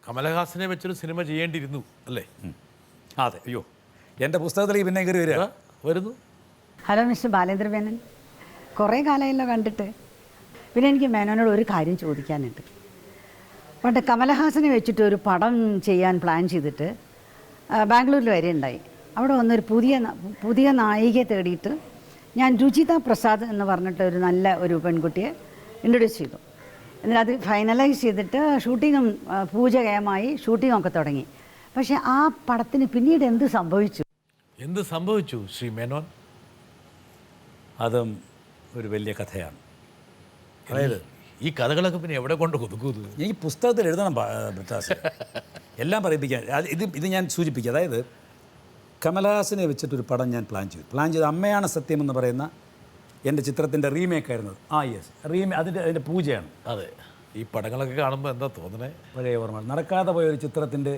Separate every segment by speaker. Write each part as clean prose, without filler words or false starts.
Speaker 1: കമലഹാസനെ വെച്ചൊരു സിനിമ ചെയ്യേണ്ടിയിരുന്നു അല്ലേ?
Speaker 2: അതെ. അയ്യോ, എൻ്റെ പുസ്തകത്തിൽ പിന്നെ കയറി വരിക
Speaker 1: വരുന്നു.
Speaker 3: ഹലോ മിസ്റ്റർ ബാലേന്ദ്ര മേനൻ, കുറേ കാലമായല്ലോ കണ്ടിട്ട്. പിന്നെ എനിക്ക് മേനോനോട് ഒരു കാര്യം ചോദിക്കാനുണ്ട്. പണ്ട് കമലഹാസനെ വെച്ചിട്ട് ഒരു പടം ചെയ്യാൻ പ്ലാൻ ചെയ്തിട്ട് ബാംഗ്ലൂരിൽ വരെ ഉണ്ടായി. അവിടെ വന്നൊരു പുതിയ നായികയെ തേടിയിട്ട് ഞാൻ രുചിത പ്രസാദ് എന്ന് പറഞ്ഞിട്ട് ഒരു നല്ല ഒരു പെൺകുട്ടിയെ ഇൻട്രൊഡ്യൂസ് ചെയ്തു. എന്നിട്ട് അത് ഫൈനലൈസ് ചെയ്തിട്ട് ഷൂട്ടിങ്ങും പൂജകയമായി ഷൂട്ടിങ്ങൊക്കെ തുടങ്ങി. പക്ഷേ ആ പടത്തിന് പിന്നീട് എന്ത് സംഭവിച്ചു
Speaker 1: ശ്രീ മേനോൻ?
Speaker 2: അതും ഒരു വലിയ കഥയാണ്.
Speaker 1: അതായത് ഈ കഥകളൊക്കെ പിന്നെ എവിടെ കൊണ്ട് ഒതുക്കുന്നു?
Speaker 2: ഈ പുസ്തകത്തിൽ എഴുതണം ബ്രിട്ടാസ്, എല്ലാം പറയിപ്പിക്കാൻ. ഇത് ഞാൻ സൂചിപ്പിക്കുക. അതായത് കമലഹാസനെ വെച്ചിട്ടൊരു പടം ഞാൻ പ്ലാൻ ചെയ്ത് അമ്മയാണ് സത്യം എന്ന് പറയുന്ന എൻ്റെ ചിത്രത്തിൻ്റെ റീമേക്കായിരുന്നത്. യെസ്, അതിൻ്റെ പൂജയാണ്.
Speaker 1: അതെ, ഈ പടങ്ങളൊക്കെ കാണുമ്പോൾ എന്താ തോന്നണേ?
Speaker 2: പഴയ ഓർമ്മകൾ, നടക്കാതെ പോയ ഒരു ചിത്രത്തിൻ്റെ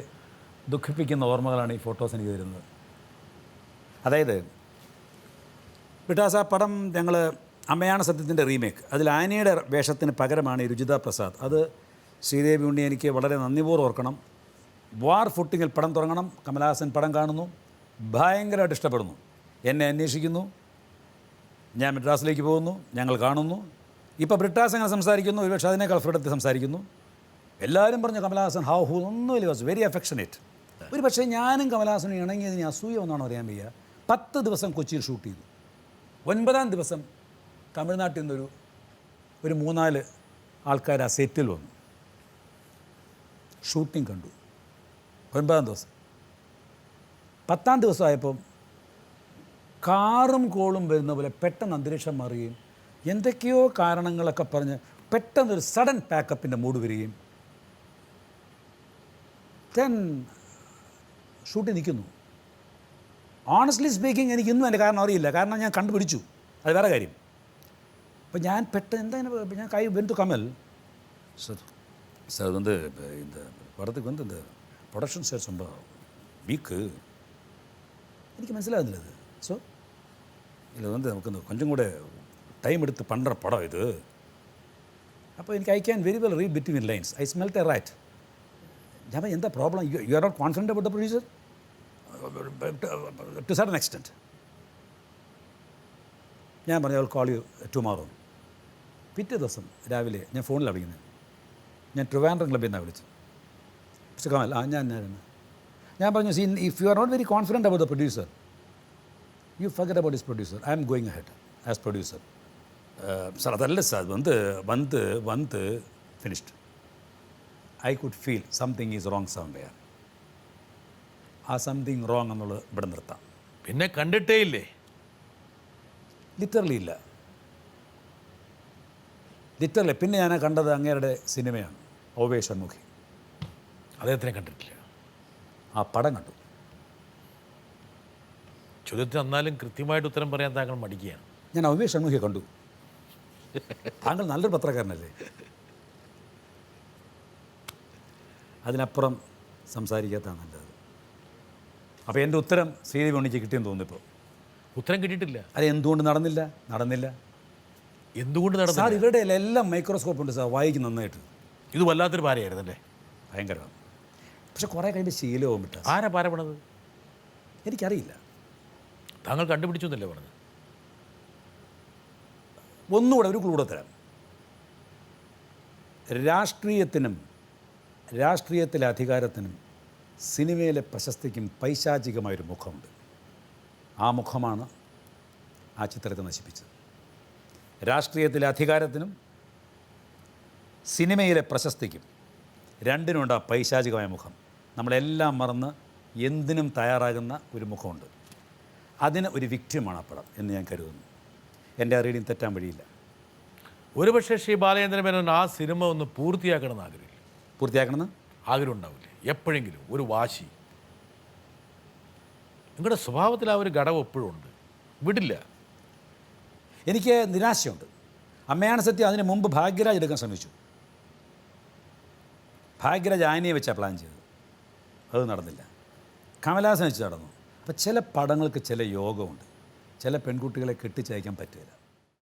Speaker 2: ദുഃഖിപ്പിക്കുന്ന ഓർമ്മകളാണ് ഈ ഫോട്ടോസ് എനിക്ക് തരുന്നത്. അതായത് ബ്രിട്ടാസ്, ആ പടം ഞങ്ങൾ അമ്മയാണ് സത്യത്തിൻ്റെ റീമേക്ക്, അതിൽ ആനയുടെ വേഷത്തിന് പകരമാണ് ഈ രുചിത പ്രസാദ്. അത് ശ്രീദേവി ഉണ്ണി എനിക്ക് വളരെ നന്ദിപൂർവ്വം ഓർക്കണം. വാർ ഫുട്ടിങ്ങിൽ പടം തുടങ്ങണം, കമലഹാസൻ പടം കാണുന്നു, ഭയങ്കരമായിട്ട് ഇഷ്ടപ്പെടുന്നു, എന്നെ അന്വേഷിക്കുന്നു, ഞാൻ മദ്രാസിലേക്ക് പോകുന്നു, ഞങ്ങൾ കാണുന്നു. ഇപ്പോൾ ബ്രിട്ടാസ് അങ്ങനെ സംസാരിക്കുന്നു, ഒരുപക്ഷെ അതിനേക്കാൾ ഫ്രീഡത്തിൽ സംസാരിക്കുന്നു. എല്ലാവരും പറഞ്ഞു കമലഹാസൻ ഒന്നുമില്ല, വാസ് വെരി അഫെക്ഷനേറ്റ്. ഒരു പക്ഷേ ഞാനും കമലഹാസനും ഇണങ്ങിയതിന് അസൂയ ഒന്നാണോ അറിയാൻ വയ്യ. 10 ദിവസം കൊച്ചിയിൽ ഷൂട്ട് ചെയ്തു. 9-ാം ദിവസം തമിഴ്നാട്ടിൽ നിന്നൊരു 3-4 ആൾക്കാർ ആ സെറ്റിൽ വന്നു, ഷൂട്ടിംഗ് കണ്ടു. 9-ാം ദിവസം. 10-ാം ദിവസമായപ്പം കാറും കോളും വരുന്ന പോലെ പെട്ടെന്ന് അന്തരീക്ഷം മാറുകയും എന്തൊക്കെയോ കാരണങ്ങളൊക്കെ പറഞ്ഞ് പെട്ടെന്നൊരു സഡൻ പാക്കപ്പിൻ്റെ മൂഡ് വരികയും ഷൂട്ടിൽ നിൽക്കുന്നു. ഓണസ്റ്റ്ലി സ്പീക്കിംഗ് എനിക്ക് ഇന്നും എൻ്റെ കാരണം അറിയില്ല, കാരണം ഞാൻ കണ്ടുപിടിച്ചു, അത് വേറെ കാര്യം. അപ്പോൾ ഞാൻ പെട്ടെന്ന് ഞാൻ വെന്തു കമൽ சார் இந்த படத்துக்கு இந்த ப்ரொடக்ஷன் சார் ரொம்ப வீக்கு, എനിക്ക് മനസ്സിലാകുന്നില്ല ഇത്. ஸோ இதில் நமக்கு கொஞ்சம் கூட டைம் எடுத்து பண்ணுற படம் இது. அப்போ எனக்கு I can very well read between lines. I smelt a rat. ഞാൻ എന്താ problem? You are not confident about the producer to certain extent. ഞാൻ പറഞ്ഞു I will call you tomorrow. പിറ്റേ ദിവസം രാവിലെ ഞാൻ ഫോണിലാണ് വിളിക്കുന്നത്. ഞാൻ ട്രിവാൻഡ്രം ക്ലബ്ബിൽ നിന്നാണ് വിളിച്ചത്. മിസ്റ്റർ കമൽ, ഞാൻ പറഞ്ഞു, see if you are not very confident about the producer, you forget about his producer. I am going ahead as producer. Sir അതല്ല സാർ, വന്ന് finished. I could feel something is wrong somewhere. ആ something wrong എന്നുള്ളത് ഇവിടെ നിർത്താം.
Speaker 1: പിന്നെ കണ്ടിട്ടേ ഇല്ലേ?
Speaker 2: Literally ഇല്ല, ലിറ്ററലി. പിന്നെ ഞാൻ കണ്ടത് അങ്ങേരുടെ സിനിമയാണ് ഓവേ ഷൺമുഖി.
Speaker 1: അദ്ദേഹത്തിനെ കണ്ടിട്ടില്ല.
Speaker 2: ആ പടം കണ്ടു.
Speaker 1: ചോദ്യത്തിന് എന്നാലും കൃത്യമായിട്ട് ഉത്തരം പറയാൻ താങ്കൾ മടിക്കുകയാണ്.
Speaker 2: ഞാൻ ഓവേ ഷൺമുഖിയെ കണ്ടു. താങ്കൾ നല്ലൊരു പത്രക്കാരനല്ലേ? അതിനപ്പുറം സംസാരിക്കാത്തതാണ് നല്ലത്. അപ്പോൾ എൻ്റെ ഉത്തരം ശ്രീദേവി ഉണ്ണിക്ക് കിട്ടിയെന്ന് തോന്നിപ്പോൾ.
Speaker 1: ഉത്തരം കിട്ടിയിട്ടില്ല.
Speaker 2: അത് എന്തുകൊണ്ട് നടന്നില്ല?
Speaker 1: എന്തുകൊണ്ട് നടന്നില്ല?
Speaker 2: സാർ, ഇവരുടെ എല്ലാം മൈക്രോസ്കോപ്പ് ഉണ്ട് സാർ, വായിക്കും നന്നായിട്ട്.
Speaker 1: ഇത് വല്ലാത്തൊരു പാരയായിരുന്നല്ലേ?
Speaker 2: ഭയങ്കരമാണ്. പക്ഷെ കുറേ കഴിയുമ്പോൾ ശീലവും വിട്ട.
Speaker 1: ആരാ പാര പണത്?
Speaker 2: എനിക്കറിയില്ല.
Speaker 1: താങ്കൾ കണ്ടുപിടിച്ചു എന്നല്ലേ പറഞ്ഞത്?
Speaker 2: ഒന്നുകൂടെ ഒരു ക്ലൂടെ തരാം. രാഷ്ട്രീയത്തിലെ അധികാരത്തിനും സിനിമയിലെ പ്രശസ്തിക്കും പൈശാചികമായൊരു മുഖമുണ്ട്. ആ മുഖമാണ് ആ ചിത്രത്തെ നശിപ്പിച്ചത്. രാഷ്ട്രീയത്തിലെ അധികാരത്തിനും സിനിമയിലെ പ്രശസ്തിക്കും രണ്ടിനുണ്ട് ആ പൈശാചികമായ മുഖം. നമ്മളെല്ലാം മറന്ന് എന്തിനും തയ്യാറാകുന്ന ഒരു മുഖമുണ്ട്. അതിന് ഒരു വിക്റ്റിമാണ് ആ പടം എന്ന് ഞാൻ കരുതുന്നു. എൻ്റെ ആ റീഡിങ് തെറ്റാൻ വഴിയില്ല.
Speaker 1: ഒരുപക്ഷെ ശ്രീ ബാലചന്ദ്രൻ മേനോൻ ആ സിനിമ ഒന്ന് പൂർത്തിയാക്കണമെന്ന് ആഗ്രഹമില്ല?
Speaker 2: പൂർത്തിയാക്കണമെന്ന് ആഗ്രഹം
Speaker 1: ഉണ്ടാവില്ലേ എപ്പോഴെങ്കിലും? ഒരു വാശി നിങ്ങളുടെ സ്വഭാവത്തിൽ ആ ഒരു ഘടകം എപ്പോഴും ഉണ്ട്, വിടില്ല.
Speaker 2: എനിക്ക് നിരാശയുണ്ട്. അമ്മയാണ് സത്യം അതിന് മുമ്പ് ഭാഗ്യരാജ് എടുക്കാൻ ശ്രമിച്ചു. ഭാഗ്യരാജ് ആനയെ വെച്ചാണ് പ്ലാൻ ചെയ്തത്, അത് നടന്നില്ല. കമലഹാസൻ വെച്ച് നടന്നു. അപ്പോൾ ചില പടങ്ങൾക്ക് ചില യോഗമുണ്ട്. ചില പെൺകുട്ടികളെ കെട്ടിച്ചയക്കാൻ പറ്റില്ല.